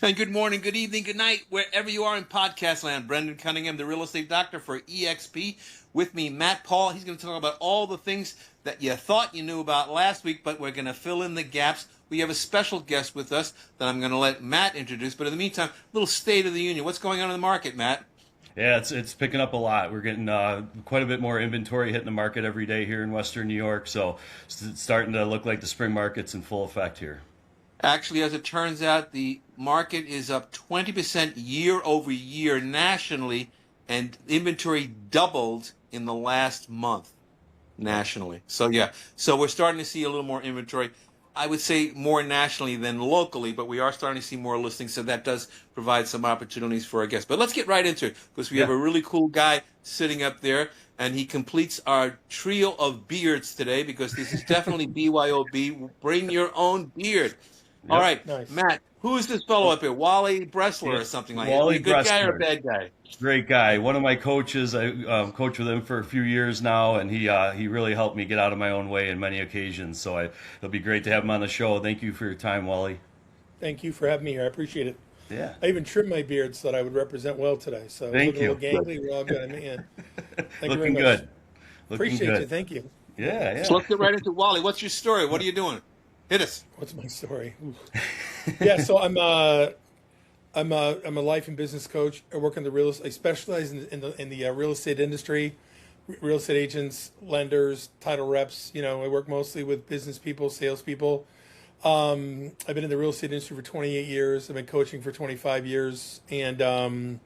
And good morning, good evening, good night, wherever you are in podcast land. Brendan Cunningham, the real estate doctor for EXP. With me, Matt Paul. He's going to talk about all the things that you thought you knew about last week, but we're going to fill in the gaps. We have a special guest with us that I'm going to let Matt introduce. But in the meantime, a little State of the Union. What's going on in the market, Matt? Yeah, it's picking up a lot. We're getting quite a bit more inventory hitting the market every day here in Western New York. So it's starting to look like the spring market's in full effect here. Actually, as it turns out, the market is up 20% year over year nationally, and inventory doubled in the last month nationally. So, yeah, so we're starting to see a little more inventory. I would say more nationally than locally, but we are starting to see more listings, so that does provide some opportunities for our guests. But let's get right into it, because we have a really cool guy sitting up there, and he completes our trio of beards today, because this is definitely BYOB. Bring your own beard. All right, Nice. Matt, who is this fellow up here? Wally Bressler or something like that? Is he Wally a good guy or a Bressler. bad guy? Great guy. One of my coaches. I coached with him for a few years now, and he really helped me get out of my own way in many occasions. So it'll be great to have him on the show. Thank you for your time, Wally. Thank you for having me here. I appreciate it. Yeah. I even trimmed my beard so that I would represent well today. So Thank looking a you. little gangly, we're all good. Man. Thank you very Looking much. good. Looking Appreciate good. you. Thank you. Yeah, So yeah. let's get right into Wally. What's your story? What are you doing? Hit us. What's my story? Yeah, so I'm a life and business coach. I work in the real estate. I specialize in the real estate industry, real estate agents, lenders, title reps. I work mostly with business people, salespeople. I've been in the real estate industry for 28 years. I've been coaching for 25 years, and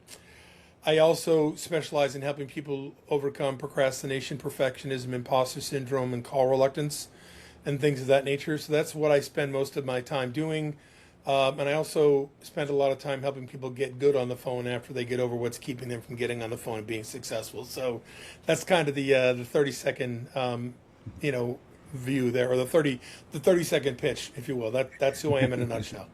I also specialize in helping people overcome procrastination, perfectionism, imposter syndrome, and call reluctance, and things of that nature. So that's what I spend most of my time doing. And I also spend a lot of time helping people get good on the phone after they get over what's keeping them from getting on the phone and being successful. So that's kind of the 30-second view there, or the 30-second pitch, if you will. That's who I am in a nutshell.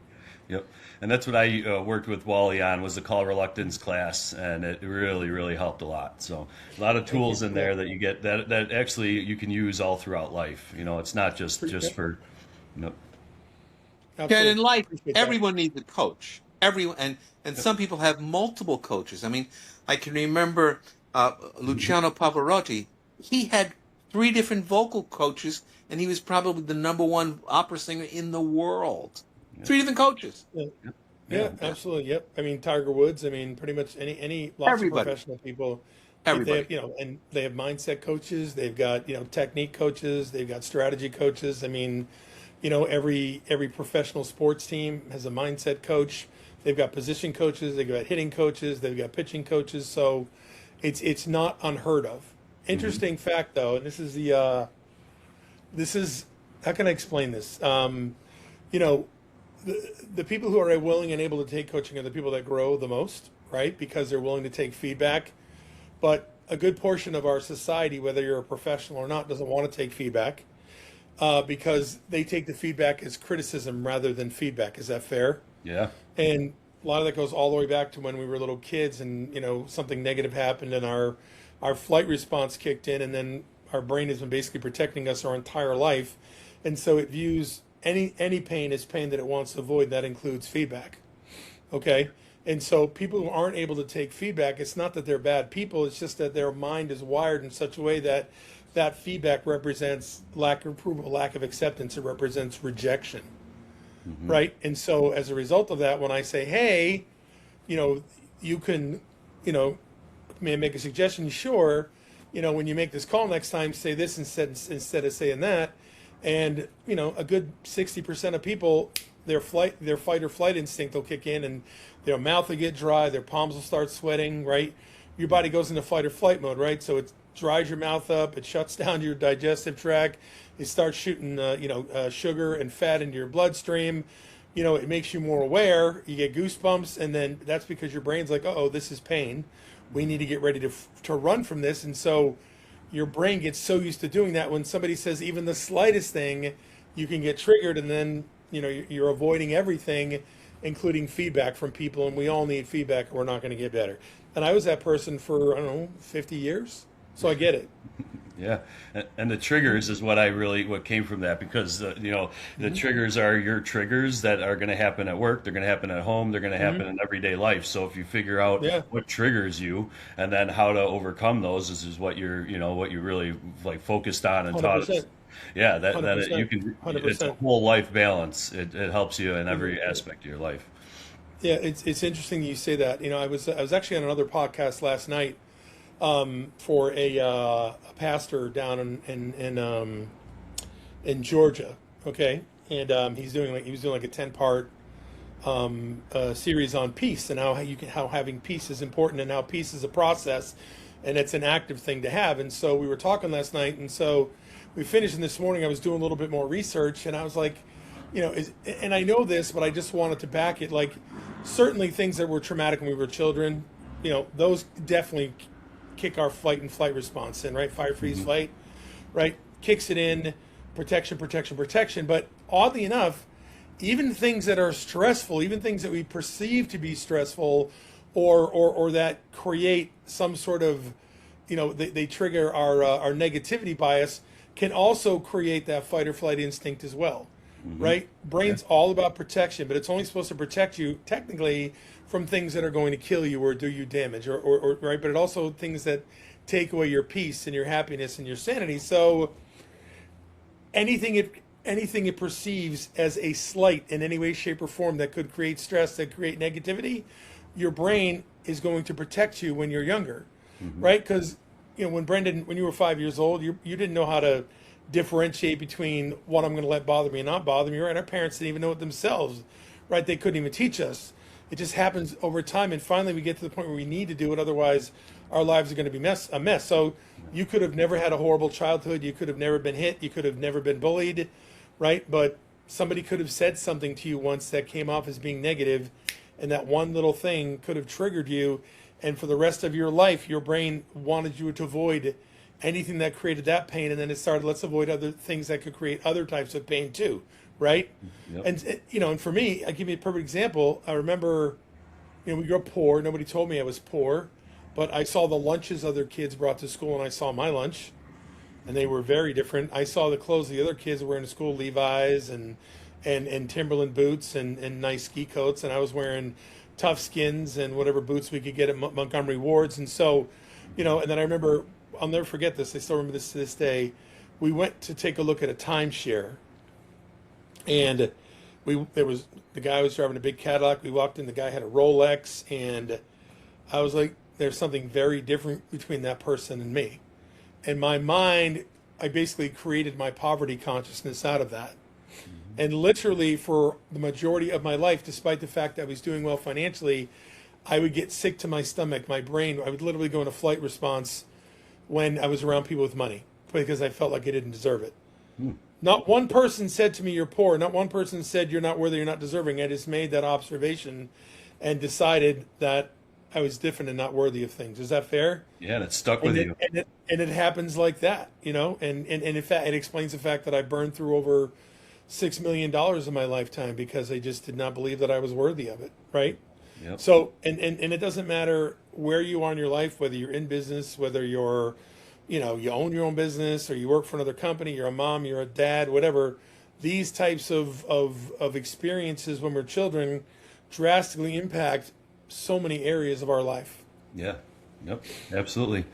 Yep. And that's what I worked with Wally on, was the call reluctance class, and it really, really helped a lot. So a lot of tools in there that you get that actually you can use all throughout life. It's not just for, you know. Yeah, and Absolutely. in life, Appreciate that. everyone needs a coach. Everyone, and some people have multiple coaches. I mean, I can remember Luciano Pavarotti. He had three different vocal coaches, and he was probably the number one opera singer in the world. Three different coaches. Yeah. Yep. Yeah, absolutely. Yep. I mean, Tiger Woods. I mean, pretty much any lots Everybody. of professional people. Everybody. They have, and they have mindset coaches. They've got technique coaches. They've got strategy coaches. I mean, every professional sports team has a mindset coach. They've got position coaches. They've got hitting coaches. They've got pitching coaches. So it's not unheard of. Interesting fact, though, and this is how can I explain this? The people who are willing and able to take coaching are the people that grow the most, right? Because they're willing to take feedback. But a good portion of our society, whether you're a professional or not, doesn't want to take feedback because they take the feedback as criticism rather than feedback. Is that fair? Yeah. And a lot of that goes all the way back to when we were little kids, and something negative happened, and our flight response kicked in, and then our brain has been basically protecting us our entire life, and so it views any pain as pain that it wants to avoid. That includes feedback. Okay. And so people who aren't able to take feedback, it's not that they're bad people, it's just that their mind is wired in such a way that that feedback represents lack of approval, lack of acceptance. It represents rejection. Right. And so as a result of that, when I say, hey, you can, may I make a suggestion? Sure. When you make this call next time, say this instead of saying that. And, a good 60% of people, their fight or flight instinct will kick in, and their mouth will get dry, their palms will start sweating, right? Your body goes into fight or flight mode, right? So it dries your mouth up, it shuts down your digestive tract, it starts shooting, sugar and fat into your bloodstream. It makes you more aware, you get goosebumps, and then that's because your brain's like, oh, this is pain. We need to get ready to run from this. And so your brain gets so used to doing that, when somebody says even the slightest thing, you can get triggered, and then you're avoiding everything, including feedback from people. And we all need feedback, or we're not going to get better. And I was that person for 50 years, so I get it. Yeah, and the triggers is what came from that, because the triggers are your triggers that are going to happen at work, they're going to happen at home, they're going to happen in everyday life. So if you figure out Yeah, what triggers you and then how to overcome those, is what what you really like focused on and hundred taught us. percent, Yeah, hundred you percent, can. hundred It's a percent. whole life balance. It helps you in every aspect of your life. Yeah, it's interesting you say that. I was actually on another podcast last night for a pastor down in Georgia. Okay, and he was doing like a 10-part series on peace, and how having peace is important, and how peace is a process, and it's an active thing to have. And so we were talking last night, and so we finished. And this morning I was doing a little bit more research, and I was like, and I know this, but I just wanted to back it. Like, certainly things that were traumatic when we were children, those definitely kick our fight and flight response in, right? Fire, freeze, fight, right? Kicks it in, protection, protection, protection. But oddly enough, even things that are stressful, even things that we perceive to be stressful, or that create some sort of, they trigger our negativity bias, can also create that fight or flight instinct as well, right? Brain's all about protection, but it's only supposed to protect you technically from things that are going to kill you or do you damage, or right? But it also things that take away your peace and your happiness and your sanity. So anything it perceives as a slight in any way, shape, or form that could create stress, that create negativity, your brain is going to protect you when you're younger, right? Because when you were 5 years old, you didn't know how to differentiate between what I'm going to let bother me and not bother me, right? Our parents didn't even know it themselves, right? They couldn't even teach us. It just happens over time, and finally we get to the point where we need to do it. Otherwise, our lives are going to be a mess. So you could have never had a horrible childhood. You could have never been hit. You could have never been bullied, right? But somebody could have said something to you once that came off as being negative, and that one little thing could have triggered you. And for the rest of your life, your brain wanted you to avoid anything that created that pain, and then it started, let's avoid other things that could create other types of pain too, right? Yep. And for me, I give you a perfect example. I remember, we grew up poor. Nobody told me I was poor, but I saw the lunches other kids brought to school, and I saw my lunch, and they were very different. I saw the clothes the other kids were wearing to school, Levi's and Timberland boots and nice ski coats, and I was wearing tough skins and whatever boots we could get at Montgomery Ward's. And so, and then I remember, I'll never forget this. I still remember this to this day. We went to take a look at a timeshare, and the guy was driving a big Cadillac. We walked in, the guy had a Rolex, and I was like, there's something very different between that person and me. In my mind, I basically created my poverty consciousness out of that. And literally for the majority of my life, despite the fact that I was doing well financially, I would get sick to my stomach, my brain. I would literally go into flight response when I was around people with money, because I felt like I didn't deserve it. Not one person said to me, you're poor. Not one person said, you're not worthy, you're not deserving. I just made that observation and decided that I was different and not worthy of things. Is that fair? Yeah, and it stuck with you. And it happens like that, and in fact, it explains the fact that I burned through over $6 million in my lifetime because I just did not believe that I was worthy of it, right? Yep. So, and it doesn't matter where you are in your life, whether you're in business, whether you're, you own your own business, or you work for another company, you're a mom, you're a dad, whatever. These types of experiences when we're children drastically impact so many areas of our life. Yeah. Yep. Absolutely.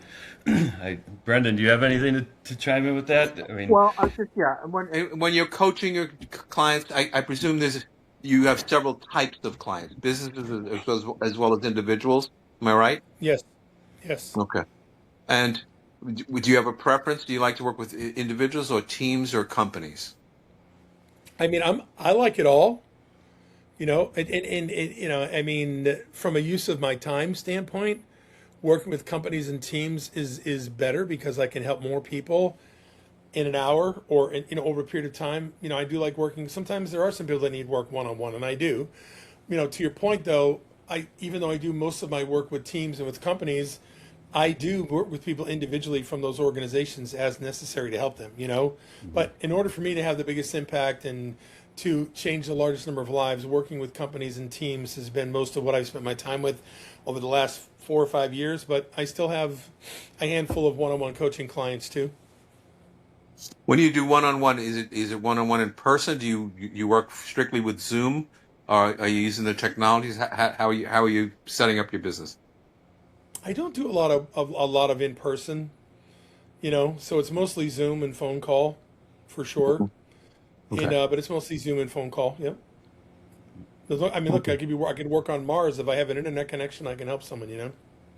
Brendan, do you have anything to chime in with that? I mean, Well, I just when you're coaching your clients, I presume you have several types of clients, businesses as well as individuals. Am I right? Yes. Yes. Okay. And do you have a preference? Do you like to work with individuals or teams or companies? I mean, I like it all, I mean, from a use of my time standpoint, working with companies and teams is better because I can help more people in an hour or over a period of time. I do like working. Sometimes there are some people that need work one-on-one, and I do. To your point though, even though I do most of my work with teams and with companies, I do work with people individually from those organizations as necessary to help them. But in order for me to have the biggest impact and to change the largest number of lives, working with companies and teams has been most of what I've spent my time with over the last 4 or 5 years. But I still have a handful of one-on-one coaching clients too. When you do one-on-one, is it one-on-one in person? Do you work strictly with Zoom, or are you using the technologies? How are you setting up your business? I don't do a lot of in person, so it's mostly Zoom and phone call, for sure. And Okay. but it's mostly Zoom and phone call. Yep. I mean, look, Okay. I could work on Mars if I have an internet connection. I can help someone.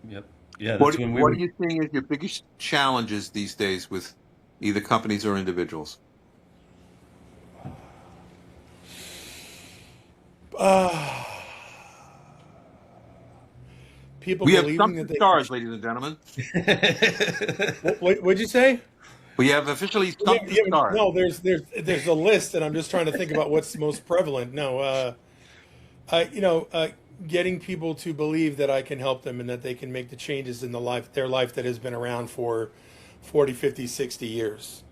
Yep. Yeah, What that's when we What were. are you seeing as your biggest challenges these days with either companies or individuals? Uh, People We have believing stumped that the they can. stars, ladies and gentlemen. What'd you say? We have officially Yeah, stumped the yeah, stars. no, there's a list, and I'm just trying to think about what's most prevalent. No, I, getting people to believe that I can help them and that they can make the changes in their life that has been around for 40, 50, 60 years,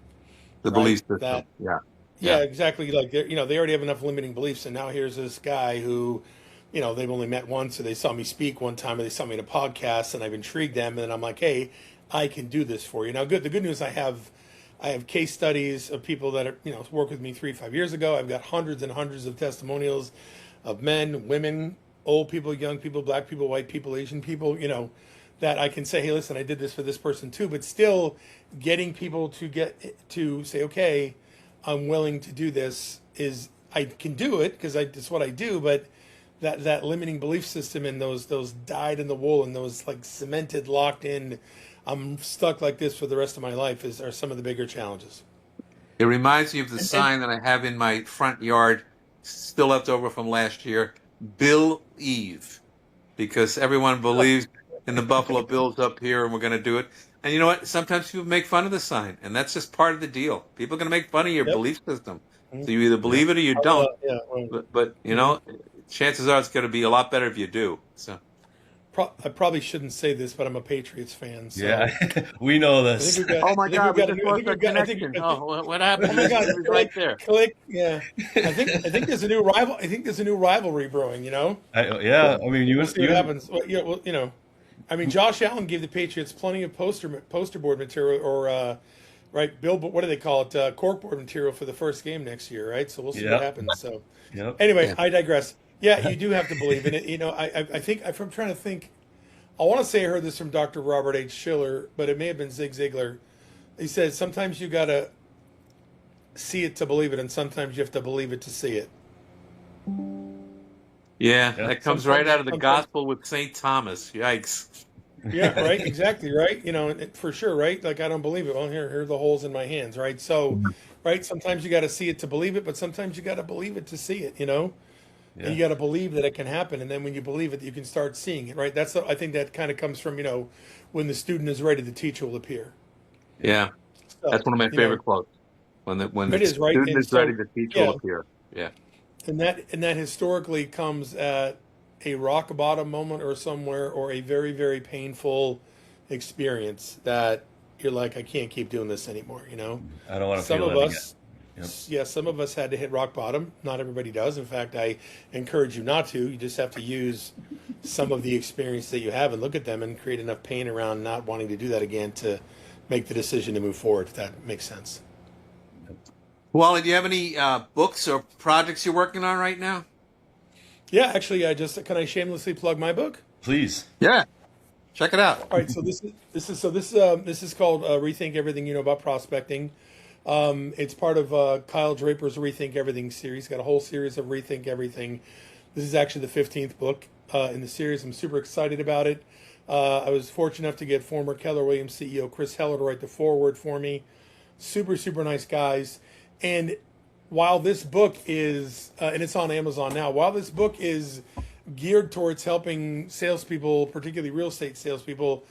The right? belief system. That Yeah. Yeah, Yeah. exactly. Like they already have enough limiting beliefs, and now here's this guy who, they've only met once, or they saw me speak one time, or they saw me in a podcast, and I've intrigued them, and then I'm like, hey, I can do this for you. Now, good. The good news, I have case studies of people that are worked with me 3, 5 years ago. I've got hundreds and hundreds of testimonials of men, women, old people, young people, black people, white people, Asian people. That I can say, hey, listen, I did this for this person too. But still, getting people to get to say, okay, I'm willing to do this is I can do it because it's what I do, but that limiting belief system and those dyed in the wool and those like cemented, locked in, I'm stuck like this for the rest of my life are some of the bigger challenges. It reminds me of the And sign that I have in my front yard, still left over from last year, Bill Eve, because everyone believes in the Buffalo Bills up here and we're going to do it. And you know what? Sometimes people make fun of the sign, and that's just part of the deal. People are going to make fun of your yep. belief system. Mhm. So you either Yep. believe it or you don't. Yeah. Well, But mhm. chances are it's going to be a lot better if you do. So I probably shouldn't say this, but I'm a Patriots fan, Yeah, so we know I think this. we've got. oh my I think God, we've we got a just new. I lost think our we've got. connection. Oh, what happened? Oh my God! He was right Click, there. click. Yeah, I think there's a new rival. I think there's a new rivalry brewing. Yeah, I mean, We'll see what happens. Well, yeah, well, I mean, Josh Allen gave the Patriots plenty of poster board material, or right, billboard. What do they call it? Corkboard material for the first game next year, right? So we'll see what Yep, happens. So yep. anyway, Yeah. I digress. Yeah, you do have to believe in it. I think if I'm trying to think, I want to say I heard this from Dr. Robert H. Schiller, but it may have been Zig Ziglar. He said sometimes you gotta see it to believe it, and sometimes you have to believe it to see it. Yeah, Yep. that comes right out of the Sometimes, Gospel with St. Thomas. Yikes. yeah, right, exactly, right. For sure, right. Like I don't believe it. Well, here are the holes in my hands, right? So, right. Sometimes you got to see it to believe it, but sometimes you got to believe it to see it. And Yeah, you got to believe that it can happen, and then when you believe it, you can start seeing it, right? I think that kind of comes from when the student is ready, the teacher will appear. yeah. Yeah, that's So, one of my favorite quotes. When the it is right, student and is ready, so the teacher will yeah, appear. Yeah. and that historically comes at a rock bottom moment or somewhere, or a very, very painful experience that you're like, I can't keep doing this anymore. I don't want to Some feel of that again. us, Yep. yeah, some of us had to hit rock bottom. Not everybody does. In fact, I encourage you not to. You just have to use some of the experience that you have and look at them and create enough pain around not wanting to do that again to make the decision to move forward, if that makes sense. Wally, do you have any books or projects you're working on right now? Yeah, actually, can I shamelessly plug my book? Please. Yeah, check it out. All right, so this is called Rethink Everything You Know About Prospecting. It's part of Kyle Draper's Rethink Everything series. Got a whole series of Rethink Everything. This is actually the 15th book in the series. I'm super excited about it. I was fortunate enough to get former Keller Williams CEO Chris Heller to write the foreword for me. Super, super nice guys. And while this book is, and it's on Amazon now, while this book is geared towards helping salespeople, particularly real estate salespeople,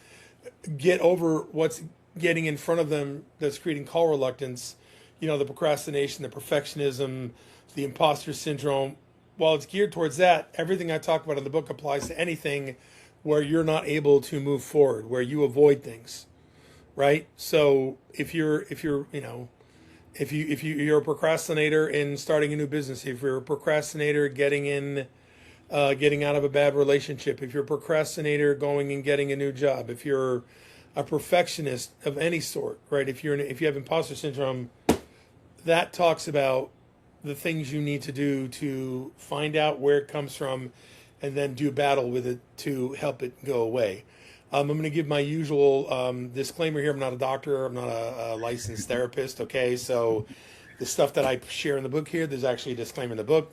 get over what's getting in front of them that's creating call reluctance, the procrastination, the perfectionism, the imposter syndrome. While it's geared towards that, everything I talk about in the book applies to anything where you're not able to move forward, where you avoid things, right? So if you're a procrastinator in starting a new business, if you're a procrastinator getting out of a bad relationship, if you're a procrastinator going and getting a new job, if you're a perfectionist of any sort, right? If you have imposter syndrome, that talks about the things you need to do to find out where it comes from and then do battle with it to help it go away. I'm going to give my usual disclaimer here. I'm not a doctor. I'm not a licensed therapist. Okay, so the stuff that I share in the book here, there's actually a disclaimer in the book.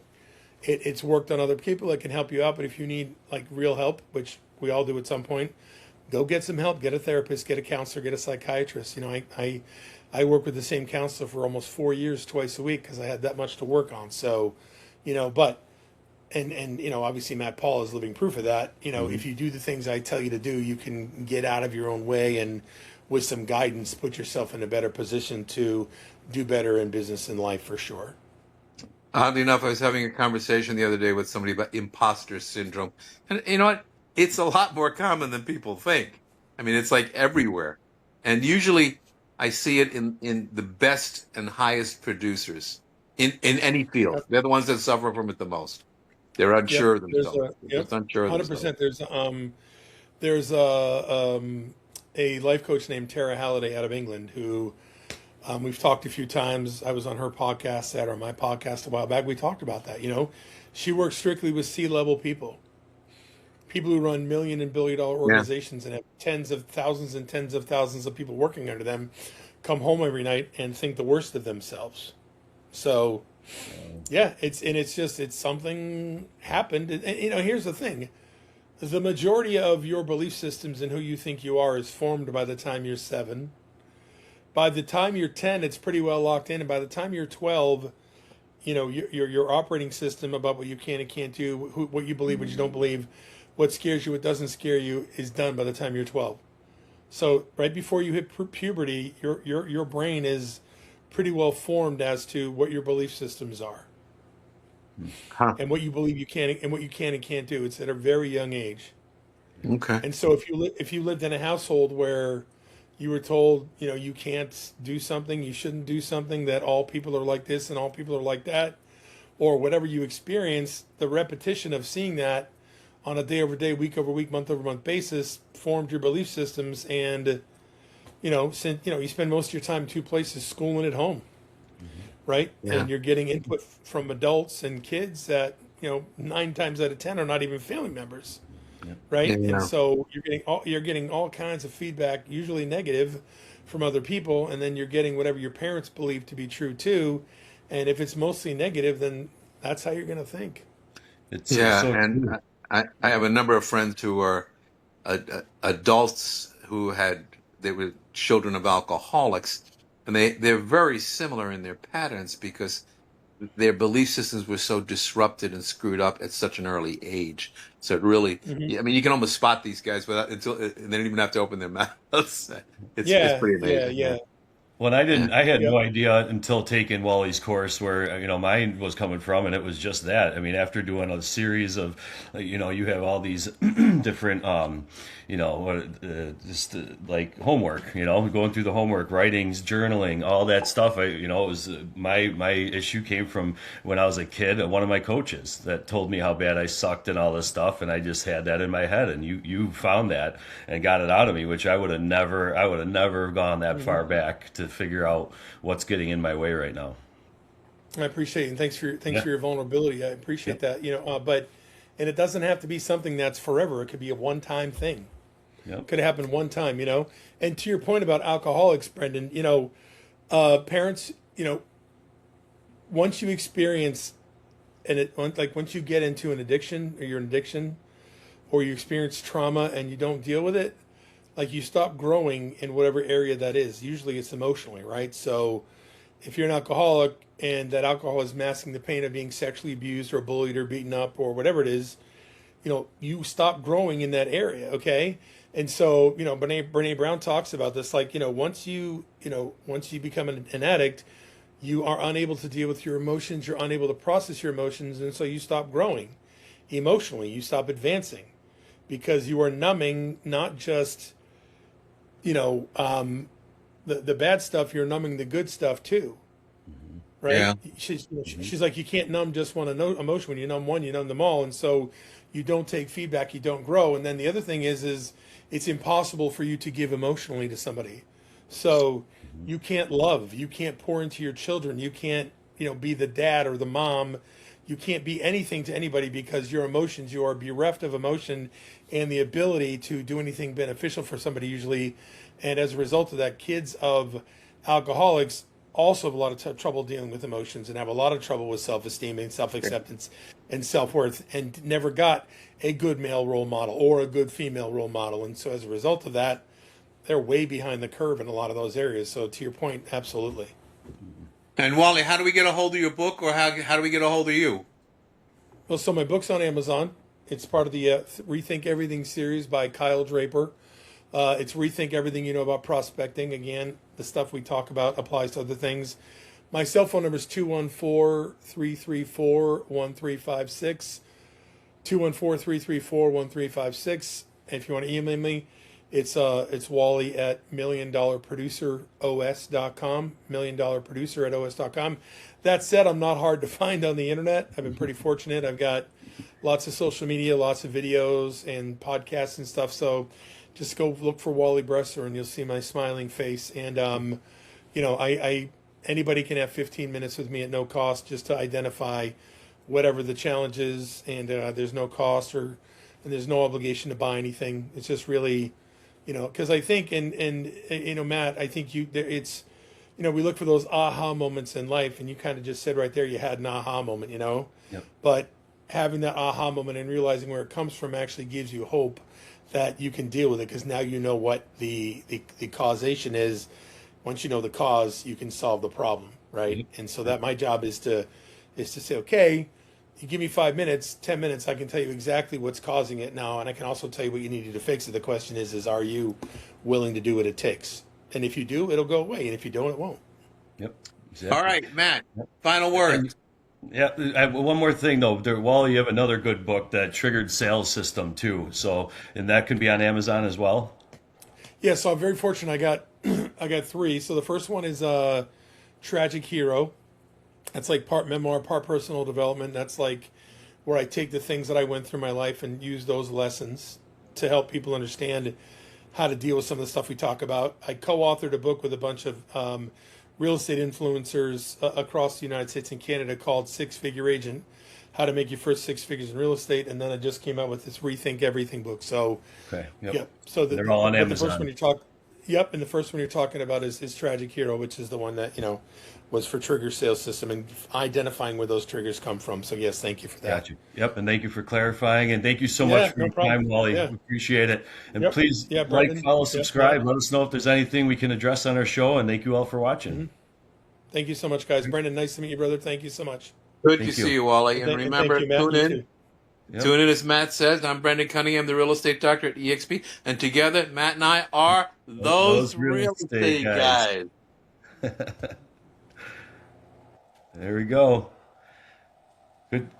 It's worked on other people. It can help you out, but if you need like real help, which we all do at some point, go get some help. Get a therapist. Get a counselor. Get a psychiatrist. You know, I work with the same counselor for almost 4 years, twice a week, because I had that much to work on. So, you know, but and you know, obviously MatthewPaul is living proof of that. You know, if you do the things I tell you to do, you can get out of your own way and with some guidance, put yourself in a better position to do better in business and life for sure. Oddly enough, I was having a conversation the other day with somebody about imposter syndrome. And you know what? It's a lot more common than people think. I mean, it's like everywhere. And usually I see it in the best and highest producers in any field. They're the ones that suffer from it the most. They're unsure of themselves. They're just unsure of 100%. themselves. There's a life coach named Tara Halliday out of England who we've talked a few times. I was on her podcast or my podcast a while back. We talked about that. You know, she works strictly with C-level people who run million and billion dollar organizations and have tens of thousands and tens of thousands of people working under them, come home every night and think the worst of themselves. So, yeah, it's something happened. And you know, here's the thing. The majority of your belief systems and who you think you are is formed by the time you're 7. By the time you're 10, it's pretty well locked in. And by the time you're 12, you know, your operating system about what you can and can't do, what you believe, what you don't believe, what scares you, what doesn't scare you, is done by the time you're 12. So right before you hit puberty, your brain is pretty well formed as to what your belief systems are. Huh. And what you believe you can and what you can and can't do. It's at a very young age. Okay. And so if you lived in a household where you were told, you know, you can't do something, you shouldn't do something, that all people are like this and all people are like that, or whatever you experience, the repetition of seeing that on a day over day, week over week, month over month basis formed your belief systems. And, you know, since, you know, you spend most of your time in 2 places, school and at home. Right? Yeah. And you're getting input from adults and kids that, you know, 9 times out of 10 are not even family members. Right? Yeah. And so you're getting all kinds of feedback, usually negative, from other people, and then you're getting whatever your parents believe to be true too. And if it's mostly negative, then that's how you're going to think. It's and I have a number of friends who are adults they were children of alcoholics, and they're very similar in their patterns because their belief systems were so disrupted and screwed up at such an early age. So it really, I mean, you can almost spot these guys and they don't even have to open their mouths. It's pretty amazing. Yeah. Well, I had no idea until taking Wally's course where, you know, mine was coming from, and it was just that. I mean, after doing a series of, you know, you have all these different, you know, just like homework, you know, going through the homework, writings, journaling, all that stuff. You know, it was my issue came from when I was a kid. One of my coaches that told me how bad I sucked and all this stuff, and I just had that in my head. And you found that and got it out of me, which I would have never gone that far back to figure out what's getting in my way right now. I appreciate it, and thanks for your vulnerability. I appreciate that. You know, and it doesn't have to be something that's forever. It could be a one-time thing. It could happen one time. You know, and to your point about alcoholics, Brendan, you know, parents, you know, once you experience once you get into an addiction or you're an addiction, or you experience trauma and you don't deal with it, like you stop growing in whatever area that is. Usually it's emotionally, right? So if you're an alcoholic and that alcohol is masking the pain of being sexually abused or bullied or beaten up or whatever it is, you know, you stop growing in that area, okay? And so, you know, Brene Brown talks about this, like, you know, once you become an addict, you are unable to deal with your emotions, you're unable to process your emotions, and so you stop growing emotionally, you stop advancing, because you are numbing not just, you know, the bad stuff, you're numbing the good stuff too, right? Yeah. She's like, you can't numb just one emotion. When you numb one, you numb them all, and so you don't take feedback, you don't grow. And then the other thing is it's impossible for you to give emotionally to somebody. So you can't love, you can't pour into your children, you can't, be the dad or the mom. You can't be anything to anybody because your emotions, you are bereft of emotion and the ability to do anything beneficial for somebody usually. And as a result of that, kids of alcoholics also have a lot of trouble dealing with emotions and have a lot of trouble with self-esteem and self-acceptance and self-worth, and never got a good male role model or a good female role model. And so as a result of that, they're way behind the curve in a lot of those areas. So to your point, absolutely. And Wally, how do we get a hold of your book, or how do we get a hold of you? Well, so my book's on Amazon. It's part of the Rethink Everything series by Kyle Draper. It's Rethink Everything You Know About Prospecting. Again, the stuff we talk about applies to other things. My cell phone number is 214-334-1356. 214-334-1356. And if you want to email me, it's Wally at milliondollarproduceros.com. milliondollarproducer@os.com. That said, I'm not hard to find on the internet. I've been pretty fortunate. I've got lots of social media, lots of videos and podcasts and stuff. So just go look for Wally Bresser and you'll see my smiling face. And, anybody can have 15 minutes with me at no cost just to identify whatever the challenge is. And there's no cost and there's no obligation to buy anything. It's just really, because I think, and Matt, I think it's, we look for those aha moments in life, and you kind of just said right there, you had an aha moment, Yep. But having that aha moment and realizing where it comes from actually gives you hope that you can deal with it, because now you know what the causation is. Once you know the cause, you can solve the problem, right? Mm-hmm. And so that my job is to say, okay, you give me 5 minutes, 10 minutes, I can tell you exactly what's causing it now, and I can also tell you what you needed to fix it. The question is are you willing to do what it takes? And if you do, it'll go away, and if you don't, it won't. Yep. Exactly. All right, Matt, final word. One more thing though, Wally, you have another good book, that Triggered Sales System too. So, and that can be on Amazon as well. Yeah, so I'm very fortunate. I got 3. So the first one is Tragic Hero. That's like part memoir, part personal development. That's like where I take the things that I went through my life and use those lessons to help people understand how to deal with some of the stuff we talk about. I co-authored a book with a bunch of real estate influencers across the United States and Canada called Six Figure Agent, How to Make Your First Six Figures in Real Estate. And then I just came out with this Rethink Everything book. So, okay. Yep. So they're all on Amazon. The first one and the first one you're talking about is Tragic Hero, which is the one that, was for Trigger Sales System and identifying where those triggers come from. So yes, thank you for that. Got you. Yep, and thank you for clarifying, and thank you so much for your time, Wally. Yeah. We appreciate it. And please Brendan, follow, subscribe. Let us know if there's anything we can address on our show, and thank you all for watching. Mm-hmm. Thank you so much, guys. Brendan, nice to meet you, brother. Thank you so much. Good to see you, Wally. And remember, tune in. Yep. Tune in, as Matt says. I'm Brendan Cunningham, the real estate doctor at EXP. And together, Matt and I are those real estate guys. There we go. Good.